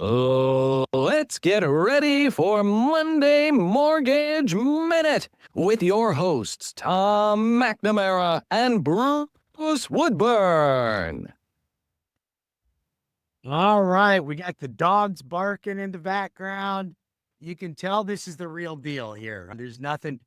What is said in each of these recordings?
Oh, let's get ready for Monday Mortgage Minute with your hosts, Tom McNamara and Bruce Woodburn. All right, we got the dogs barking in the background. You can tell this is the real deal here. There's nothing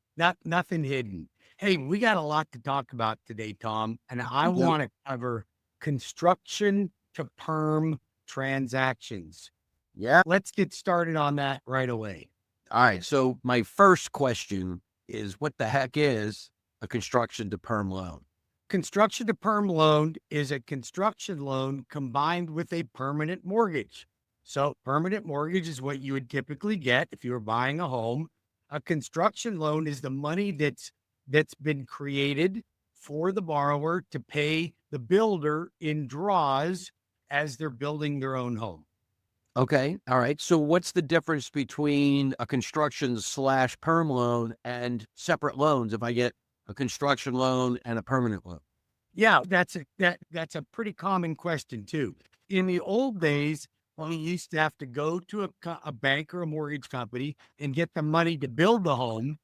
hidden. Hey, we got a lot to talk about today, Tom, and I want to cover construction to perm transactions. Yeah. Let's get started on that right away. All right. So my first question is, what the heck is a construction to perm loan? Construction to perm loan is a construction loan combined with a permanent mortgage. So permanent mortgage is what you would typically get if you were buying a home. A construction loan is the money that's been created for the borrower to pay the builder in draws as they're building their own home. Okay. All right. So what's the difference between a construction/perm loan and separate loans if I get a construction loan and a permanent loan? Yeah, that's a pretty common question too. In the old days, we used to have to go to a bank or a mortgage company and get the money to build the home.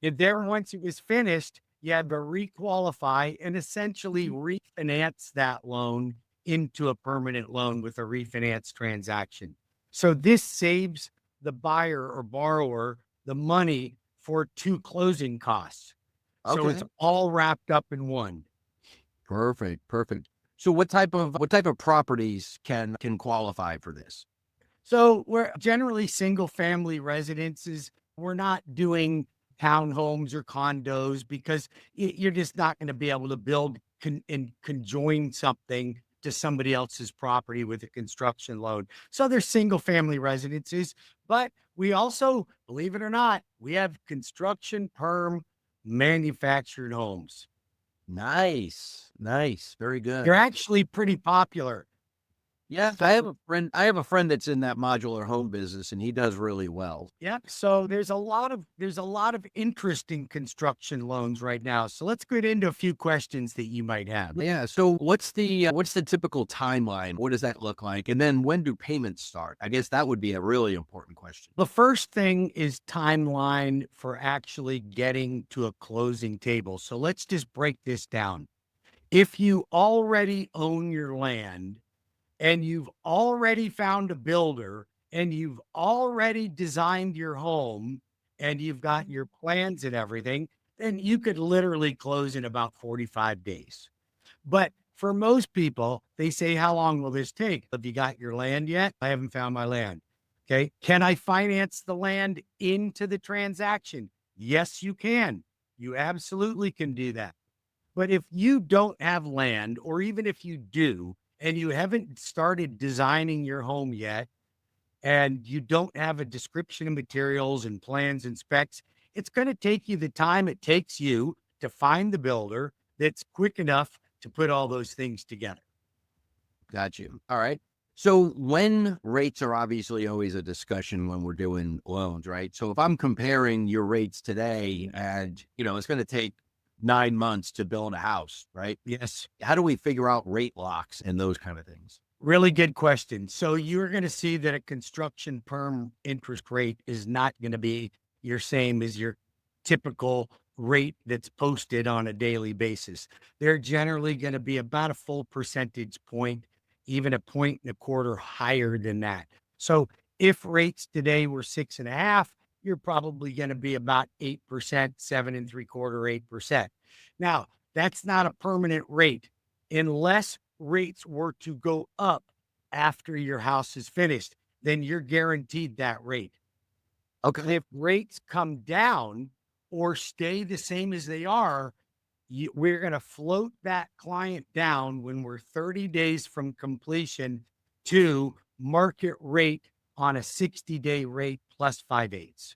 And there, once it was finished, you had to requalify and essentially refinance that loan into a permanent loan with a refinance transaction. So this saves the buyer or borrower the money for two closing costs. So it's all wrapped up in one. Perfect. So what type of properties can qualify for this? So we're generally single family residences. We're not doing townhomes or condos because you're just not going to be able to build and conjoin something to somebody else's property with a construction loan. So there's single family residences, but we also, believe it or not, we have construction perm manufactured homes. Nice. Very good. They're actually pretty popular. Yeah, I have a friend that's in that modular home business and he does really well. Yeah. So there's a lot of interesting construction loans right now. So let's get into a few questions that you might have. Yeah. So what's the typical timeline? What does that look like? And then when do payments start? I guess that would be a really important question. The first thing is timeline for actually getting to a closing table. So let's just break this down. If you already own your land and you've already found a builder and you've already designed your home and you've got your plans and everything, then you could literally close in about 45 days. But for most people, they say, how long will this take? Have you got your land yet? I haven't found my land. Okay. Can I finance the land into the transaction? Yes, you can. You absolutely can do that. But if you don't have land, or even if you do, and you haven't started designing your home yet, and you don't have a description of materials and plans and specs, it's going to take you the time it takes you to find the builder that's quick enough to put all those things together. Got you. All right. So when rates are obviously always a discussion when we're doing loans, right? So if I'm comparing your rates today and, it's going to take 9 months to build a house, right? Yes. How do we figure out rate locks and those kind of things? Really good question. So you're going to see that a construction perm interest rate is not going to be your same as your typical rate that's posted on a daily basis. They're generally going to be about a full percentage point, even a point and a quarter higher than that. So if rates today were 6.5, you're probably going to be about 8%, 7.75, 8%. Now, that's not a permanent rate unless rates were to go up after your house is finished, then you're guaranteed that rate. Okay. If rates come down or stay the same as they are, we're going to float that client down when we're 30 days from completion to market rate on a 60-day rate plus 5/8.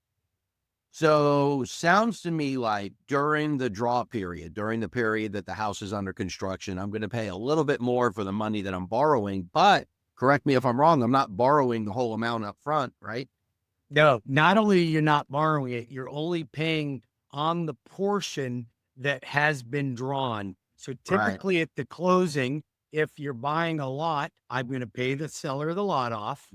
So sounds to me like during the draw period, during the period that the house is under construction, I'm going to pay a little bit more for the money that I'm borrowing, but correct me if I'm wrong, I'm not borrowing the whole amount up front, right? No, not only you're not borrowing it, you're only paying on the portion that has been drawn. So typically at the closing, if you're buying a lot, I'm going to pay the seller the lot off.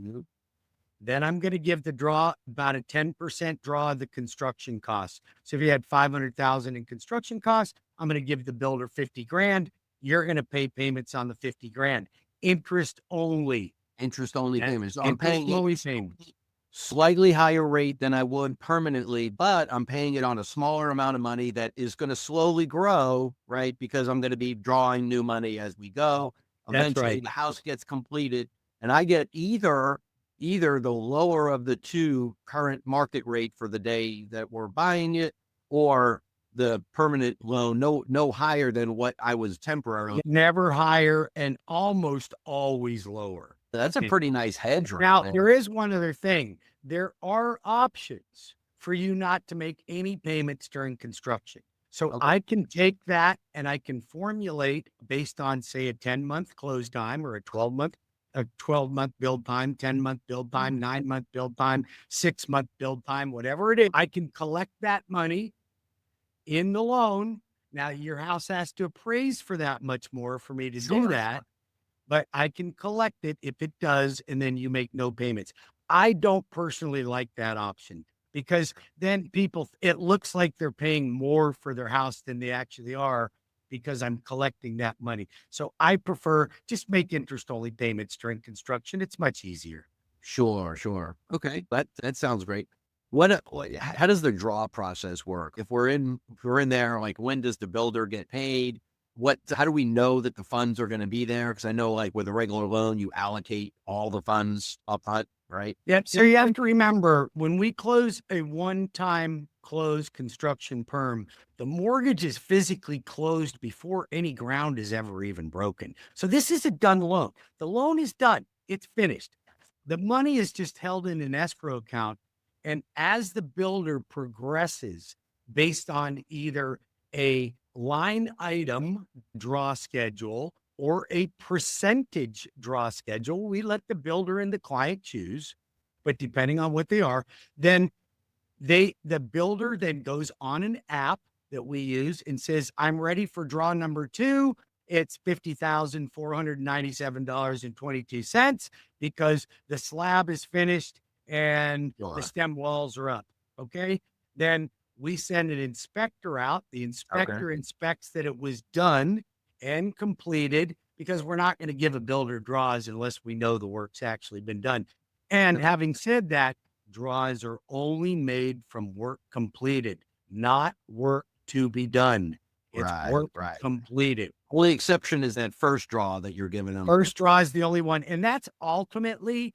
Then I'm going to give the draw about a 10% draw of the construction costs. So if you had 500,000 in construction costs, I'm going to give the builder 50 grand. You're going to pay payments on the 50 grand. Interest only. Interest only And payments. So I'm interest paying only it payments. slightly higher rate than I would permanently, but I'm paying it on a smaller amount of money that is going to slowly grow, right? Because I'm going to be drawing new money as we go. That's Eventually right. the house gets completed and I get either the lower of the two current market rate for the day that we're buying it, or the permanent loan, no higher than what I was temporarily. Never higher and almost always lower. That's a pretty nice hedge right Now, there. there is one other thing. There are options for you not to make any payments during construction. So Okay. I can take that and I can formulate based on, say, a 10-month close time or a 12-month build time, 10-month build time, 9-month build time, 6-month build time, whatever it is. I can collect that money in the loan. Now, your house has to appraise for that much more for me to do that, but I can collect it if it does, and then you make no payments. I don't personally like that option because then it looks like they're paying more for their house than they actually are because I'm collecting that money. So I prefer just make interest only payments during construction. It's much easier. Sure. Okay, that sounds great. How does the draw process work? If we're in there, like when does the builder get paid? How do we know that the funds are going to be there? Because I know, like with a regular loan, you allocate all the funds up front, right? Yep. So you have to remember when we close a one-time close construction perm, the mortgage is physically closed before any ground is ever even broken. So this is a done loan. The loan is done. It's finished. The money is just held in an escrow account. And as the builder progresses based on either a line item draw schedule or a percentage draw schedule, we let the builder and the client choose, but depending on what they are, then the builder then goes on an app that we use and says, I'm ready for draw number 2. It's $50,497.22 because the slab is finished and the stem walls are up. Okay. Then we send an inspector out. The inspector inspects that it was done and completed because we're not going to give a builder draws unless we know the work's actually been done. And having said that, draws are only made from work completed, not work to be done. It's work completed. Only exception is that first draw that you're giving them. First draw is the only one. And that's ultimately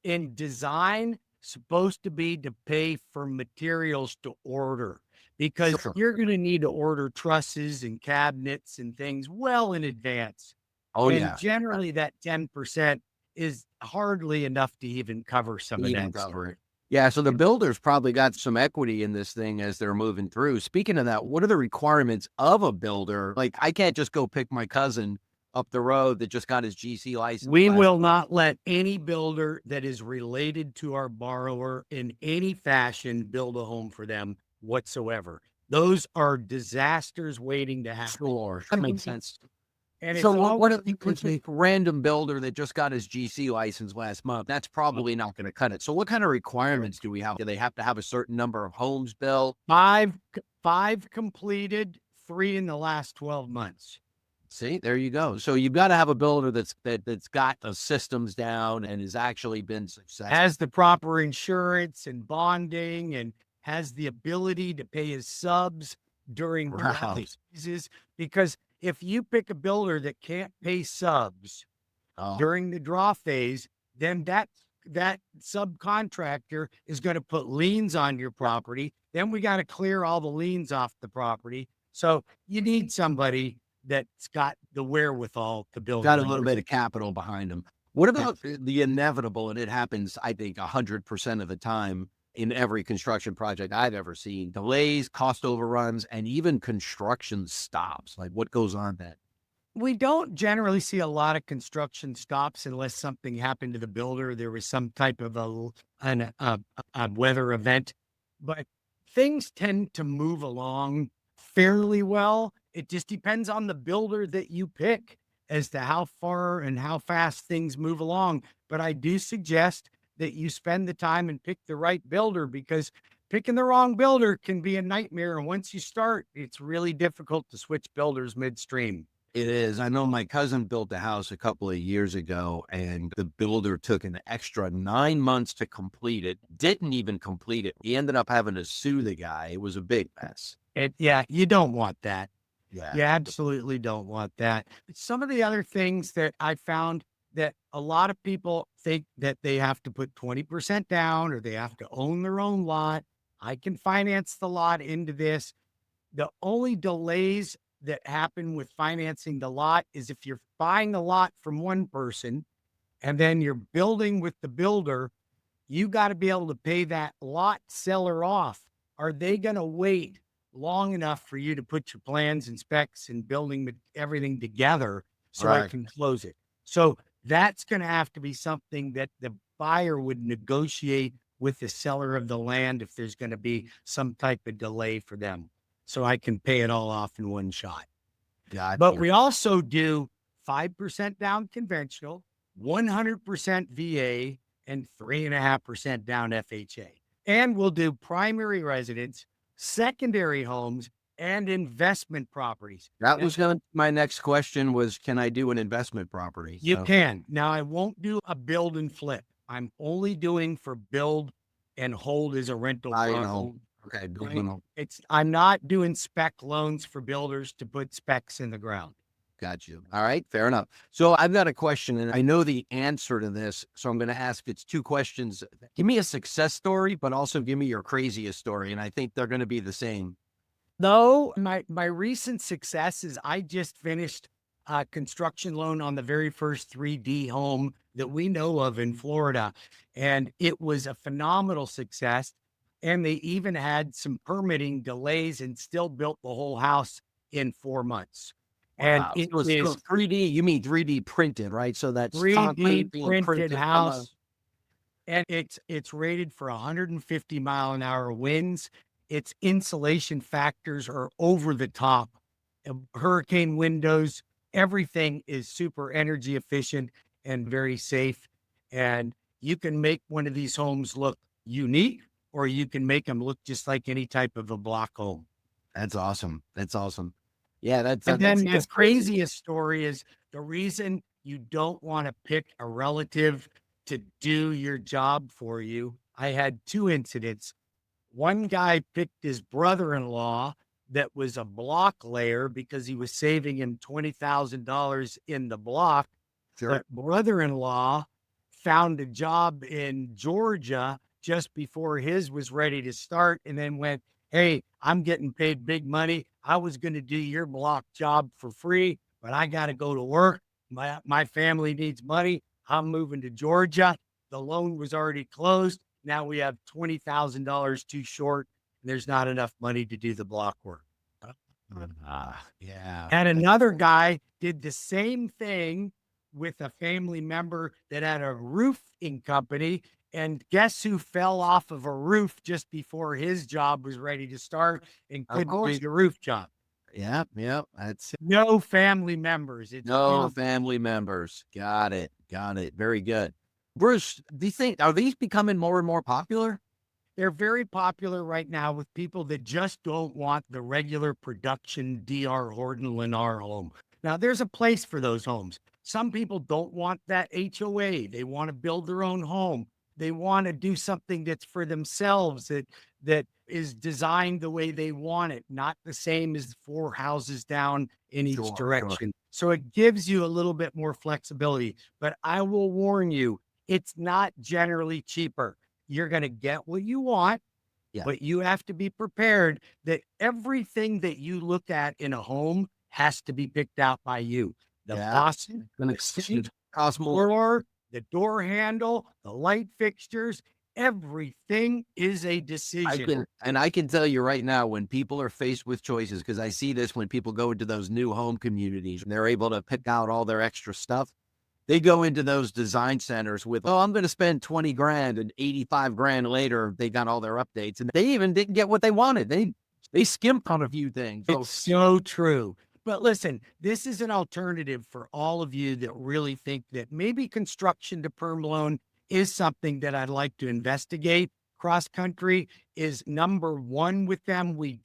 in design supposed to be to pay for materials to order because you're going to need to order trusses and cabinets and things well in advance. And generally that 10% is hardly enough to even cover some of that. Yeah, so the builder's probably got some equity in this thing as they're moving through. Speaking of that, what are the requirements of a builder? Like, I can't just go pick my cousin up the road that just got his GC license. We will not let any builder that is related to our borrower in any fashion build a home for them whatsoever. Those are disasters waiting to happen. Sure, that makes sense. And so what if it's a random builder that just got his GC license last month? That's probably not going to cut it. So what kind of requirements do we have? Do they have to have a certain number of homes built? Five completed, 3 in the last 12 months. See, there you go. So you've got to have a builder that's got the systems down and has actually been successful. Has the proper insurance and bonding and has the ability to pay his subs during draw phases. Because if you pick a builder that can't pay subs during the draw phase, then that subcontractor is going to put liens on your property. Then we got to clear all the liens off the property. So you need somebody that's got the wherewithal to build. Got a little bit of capital behind them. What about the inevitable? And it happens, I think, 100% of the time in every construction project I've ever seen. Delays, cost overruns, and even construction stops. Like, what goes on then? We don't generally see a lot of construction stops unless something happened to the builder. There was some type of a weather event, but things tend to move along fairly well. It just depends on the builder that you pick as to how far and how fast things move along. But I do suggest that you spend the time and pick the right builder, because picking the wrong builder can be a nightmare. And once you start, it's really difficult to switch builders midstream. It is. I know my cousin built a house a couple of years ago, and the builder took an extra 9 months to complete it. Didn't even complete it. He ended up having to sue the guy. It was a big mess. Yeah, you don't want that. Yeah. You absolutely don't want that. Some of the other things that I found that a lot of people think that they have to put 20% down or they have to own their own lot. I can finance the lot into this. The only delays that happen with financing the lot is if you're buying a lot from one person and then you're building with the builder, you got to be able to pay that lot seller off. Are they going to wait long enough for you to put your plans and specs and building everything together so I can close it? So that's going to have to be something that the buyer would negotiate with the seller of the land if there's going to be some type of delay for them, so I can pay it all off in one shot. Gotcha. But we also do 5% down conventional, 100% VA, and 3.5% down FHA. And we'll do primary residence, secondary homes, and investment properties. That was my next question was, can I do an investment property? You can. Now, I won't do a build and flip. I'm only doing for build and hold as a rental. I know. Okay. I'm not doing spec loans for builders to put specs in the ground. Got you. All right. Fair enough. So I've got a question, and I know the answer to this. So I'm going to ask, it's two questions. Give me a success story, but also give me your craziest story. And I think they're going to be the same. No, my recent success is I just finished a construction loan on the very first 3D home that we know of in Florida. And it was a phenomenal success. And they even had some permitting delays and still built the whole house in 4 months. And Wow. it was is 3D. You mean 3D printed, right? So that's 3D being printed house. And it's rated for 150-mile-an-hour winds. Its insulation factors are over the top. Hurricane windows, everything is super energy efficient and very safe. And you can make one of these homes look unique, or you can make them look just like any type of a block home. That's awesome. That's awesome. Yeah, and then the craziest story is the reason you don't want to pick a relative to do your job for you. I had 2 incidents. One guy picked his brother-in-law that was a block layer because he was saving him $20,000 in the block. Sure. But brother-in-law found a job in Georgia just before his was ready to start, and then went, hey, I'm getting paid big money. I was going to do your block job for free, but I got to go to work. My family needs money. I'm moving to Georgia. The loan was already closed. Now we have $20,000 too short. And there's not enough money to do the block work. Yeah. And another guy did the same thing with a family member that had a roofing company. And guess who fell off of a roof just before his job was ready to start and couldn't do the roof job? Yeah. That's no family members. It's no family members. Got it. Very good. Bruce, do you think, are these becoming more and more popular? They're very popular right now with people that just don't want the regular production DR Horton Lennar home. Now, there's a place for those homes. Some people don't want that HOA. They want to build their own home. They want to do something that's for themselves, that is designed the way they want it, not the same as 4 houses down in each direction. So it gives you a little bit more flexibility. But I will warn you, it's not generally cheaper. You're going to get what you want, but you have to be prepared that everything that you look at in a home has to be picked out by you. The faucet, the cost more. The door handle, the light fixtures, everything is a decision. I can tell you right now, when people are faced with choices, because I see this when people go into those new home communities and they're able to pick out all their extra stuff. They go into those design centers with, oh, I'm going to spend 20 grand, and 85 grand later, they got all their updates, and they even didn't get what they wanted. They skimped on a few things. It's so true. But listen, this is an alternative for all of you that really think that maybe construction to perm loan is something that I'd like to investigate. Cross country is number one with them. We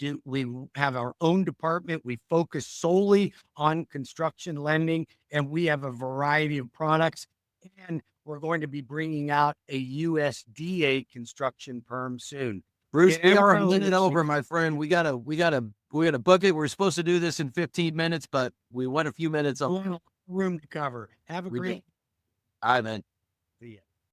have our own department. We focus solely on construction lending, and we have a variety of products. And we're going to be bringing out a USDA construction perm soon. Bruce, Yeah, we are a bro, minute it's- over, my friend. We gotta book it. We're supposed to do this in 15 minutes, but we went a few minutes A over. little room to cover. Have a We great did. All right, man. See ya.